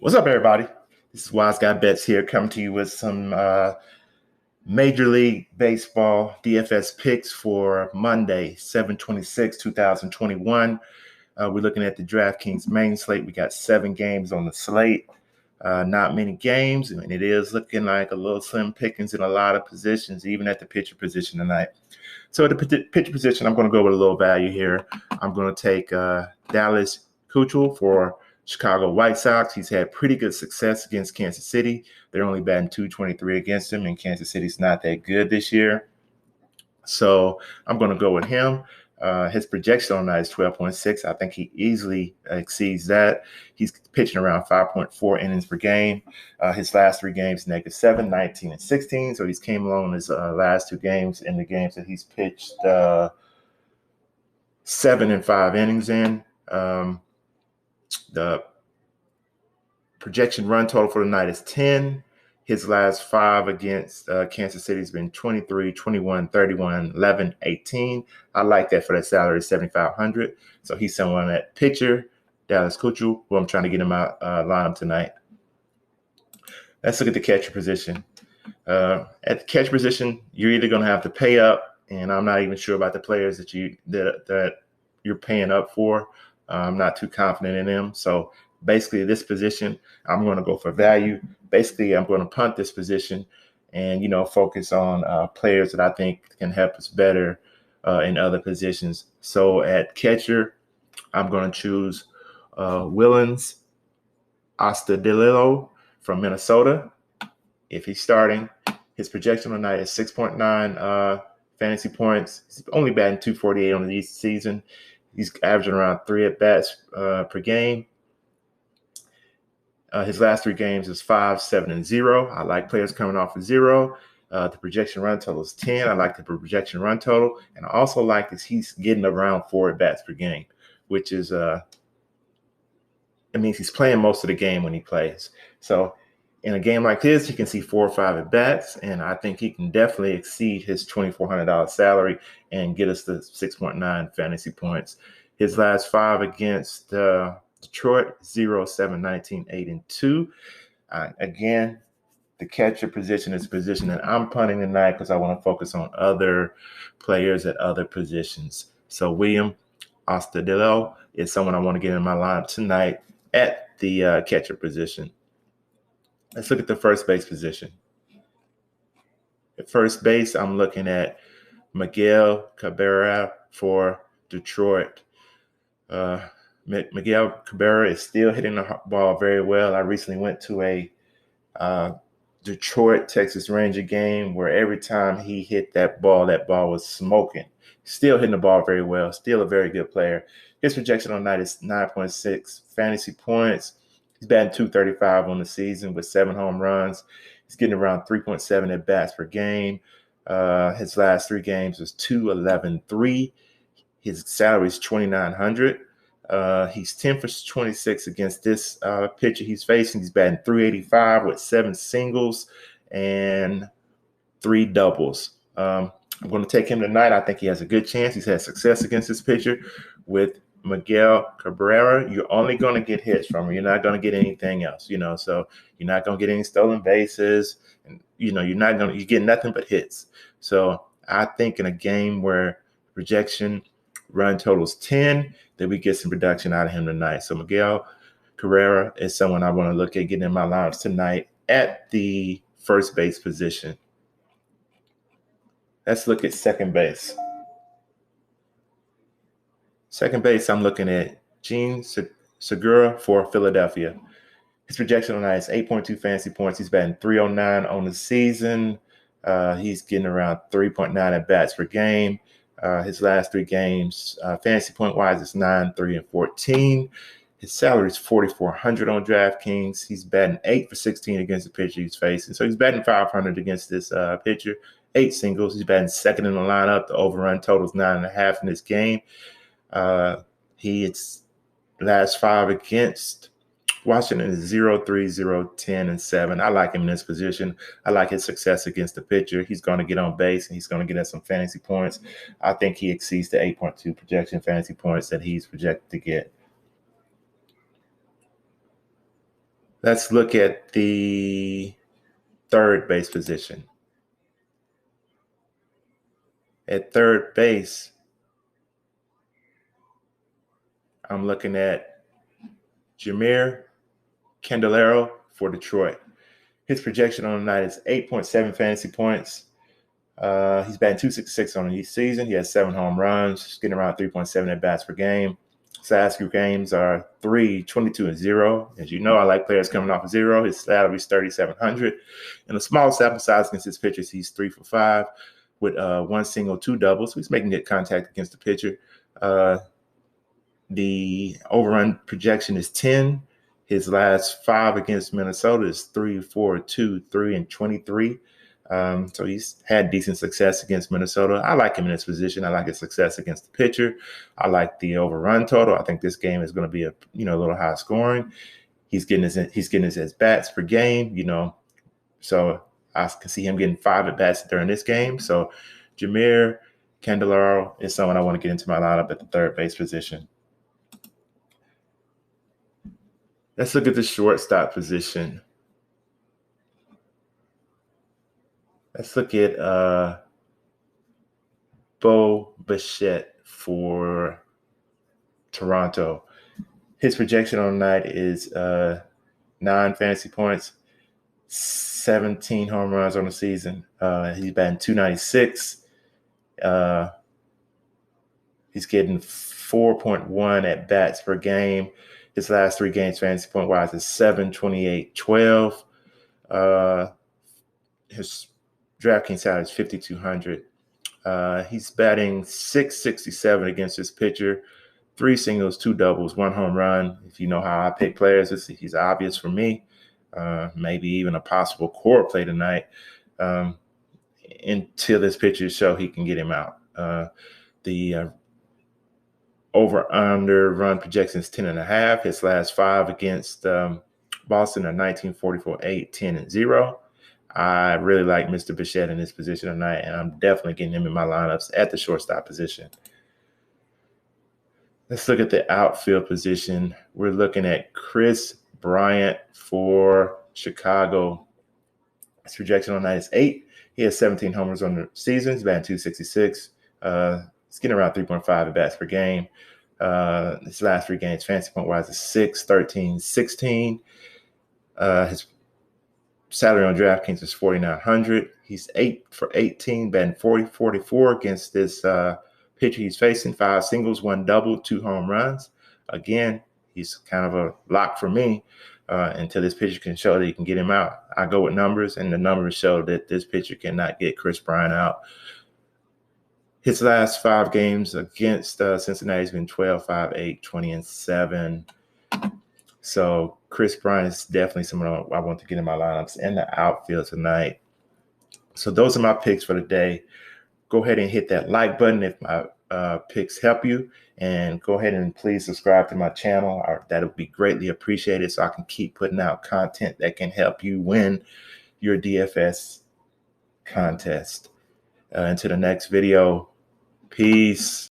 What's up, everybody? This is WiseGuyBets here, coming to you with some Major League Baseball DFS picks for Monday, 7/26/2021. We're looking at the DraftKings main slate. We got 7 games on the slate. Not many games, and it is looking like a little slim pickings in a lot of positions, even at the pitcher position tonight. So at the pitcher position, I'm going to go with a little value here. I'm going to take Dallas Keuchel for Chicago White Sox. He's had pretty good success against Kansas City. They're only batting .223 against him, and Kansas City's not that good this year. So I'm going to go with him. His projection on that is 12.6. I think he easily exceeds that. He's pitching around 5.4 innings per game. His last 3 games, -7, 19, and 16. So he's came along his last 2 games in the games that he's pitched 7 and 5 innings in. The projection run total for the night is 10. His last 5 against Kansas City has been 23, 21, 31, 11, 18. I like that for that salary, $7,500. So he's someone at pitcher, Dallas Keuchel, who I'm trying to get him out lineup tonight. Let's look at the catcher position. At the catcher position, you're either going to have to pay up, and I'm not even sure about the players that you're paying up for. I'm not too confident in them. So basically, this position, I'm going to go for value. Basically, I'm going to punt this position and, focus on players that I think can help us better in other positions. So at catcher, I'm going to choose Willens Astudillo from Minnesota. If he's starting, his projection tonight is 6.9 fantasy points. He's only batting .248 on the season. He's averaging around 3 at-bats per game. His last 3 games is 5, 7, and 0. I like players coming off of 0. The projection run total is 10. I like the projection run total. And I also like this. He's getting around 4 at-bats per game, which is it means he's playing most of the game when he plays. So in a game like this, you can see 4 or 5 at-bats, and I think he can definitely exceed his $2,400 salary and get us to 6.9 fantasy points. His last 5 against Detroit, 0, 7, 19, 8, and 2. Again, the catcher position is a position that I'm punting tonight because I want to focus on other players at other positions. So William Astudillo is someone I want to get in my lineup tonight at the catcher position. Let's look at the first base position. At first base, I'm looking at Miguel Cabrera for Detroit. Miguel Cabrera is still hitting the ball very well. I recently went to a Detroit Texas Ranger game where every time he hit that ball was smoking. Still hitting the ball very well. Still a very good player. His projection on night is 9.6 fantasy points. He's batting .235 on the season with 7 home runs. He's getting around 3.7 at-bats per game. His last 3 games was 2, 11, 3. His salary is $2,900. He's 10 for 26 against this pitcher he's facing. He's batting .385 with 7 singles and 3 doubles. I'm going to take him tonight. I think he has a good chance. He's had success against this pitcher. With Miguel Cabrera, you're only going to get hits from him. You're not going to get anything else, So you're not going to get any stolen bases, and you get nothing but hits. So I think in a game where projection run totals 10, that we get some production out of him tonight. So Miguel Cabrera is someone I want to look at getting in my lineups tonight at the first base position. Let's look at second base. Second base, I'm looking at Gene Segura for Philadelphia. His projection on that is 8.2 fantasy points. He's batting .309 on the season. He's getting around 3.9 at-bats per game. His last 3 games, fantasy point-wise, is 9, 3, and 14. His salary is $4,400 on DraftKings. He's batting 8 for 16 against the pitcher he's facing. So he's batting .500 against this pitcher. 8 singles. He's batting second in the lineup. The overrun total is 9.5 in this game. His last 5 against Washington is 0, 3, 0, 10, and 7. I like him in this position. I like his success against the pitcher. He's going to get on base, and he's going to get us some fantasy points. I think he exceeds the 8.2 projection fantasy points that he's projected to get. Let's look at the third base position. At third base, I'm looking at Jameer Candelario for Detroit. His projection on the night is 8.7 fantasy points. He's batting .266 on the season. He has 7 home runs. He's getting around 3.7 at bats per game. His last few games are 3, 22, and 0. As you know, I like players coming off of 0. His salary is 3,700. In a small sample size against his pitchers, he's 3 for 5 with 1 single, 2 doubles. So he's making good contact against the pitcher. The overrun projection is 10. His last 5 against Minnesota is 3, 4, 2, 3, and 23. So he's had decent success against Minnesota. I like him in this position. I like his success against the pitcher. I like the overrun total. I think this game is going to be a little high scoring. He's getting his at bats per game. So I can see him getting 5 at bats during this game. So Jameer Candelario is someone I want to get into my lineup at the third base position. Let's look at the shortstop position. Let's look at Bo Bichette for Toronto. His projection on the night is 9 fantasy points, 17 home runs on the season. He's batting .296. He's getting 4.1 at bats per game. His last 3 games fantasy point wise is 7, 28, 12. His DraftKings salary is 5,200. He's batting .667 against his pitcher, 3 singles, 2 doubles, 1 home run. If you know how I pick players, he's obvious for me. Maybe even a possible core play tonight until this pitcher show he can get him out. The over-under run projection is 10.5. His last 5 against Boston are 19, 44, 8, 10, and 0. I really like Mr. Bichette in this position tonight, and I'm definitely getting him in my lineups at the shortstop position. Let's look at the outfield position. We're looking at Chris Bryant for Chicago. His projection on the night is 8. He has 17 homers on the season. He's batting .266. He's getting around 3.5 at bats per game. His last 3 games, fantasy point wise, is 6, 13, 16. His salary on DraftKings is 4,900. He's 8 for 18, batting .40, 44 against this pitcher he's facing. 5 singles, 1 double, 2 home runs. Again, he's kind of a lock for me until this pitcher can show that he can get him out. I go with numbers, and the numbers show that this pitcher cannot get Chris Bryant out. His last 5 games against Cincinnati has been 12, 5, 8, 20, and 7. So Chris Bryant is definitely someone I want to get in my lineups and the outfield tonight. So those are my picks for the day. Go ahead and hit that like button if my picks help you. And go ahead and please subscribe to my channel. That would be greatly appreciated so I can keep putting out content that can help you win your DFS contest. Until the next video, peace.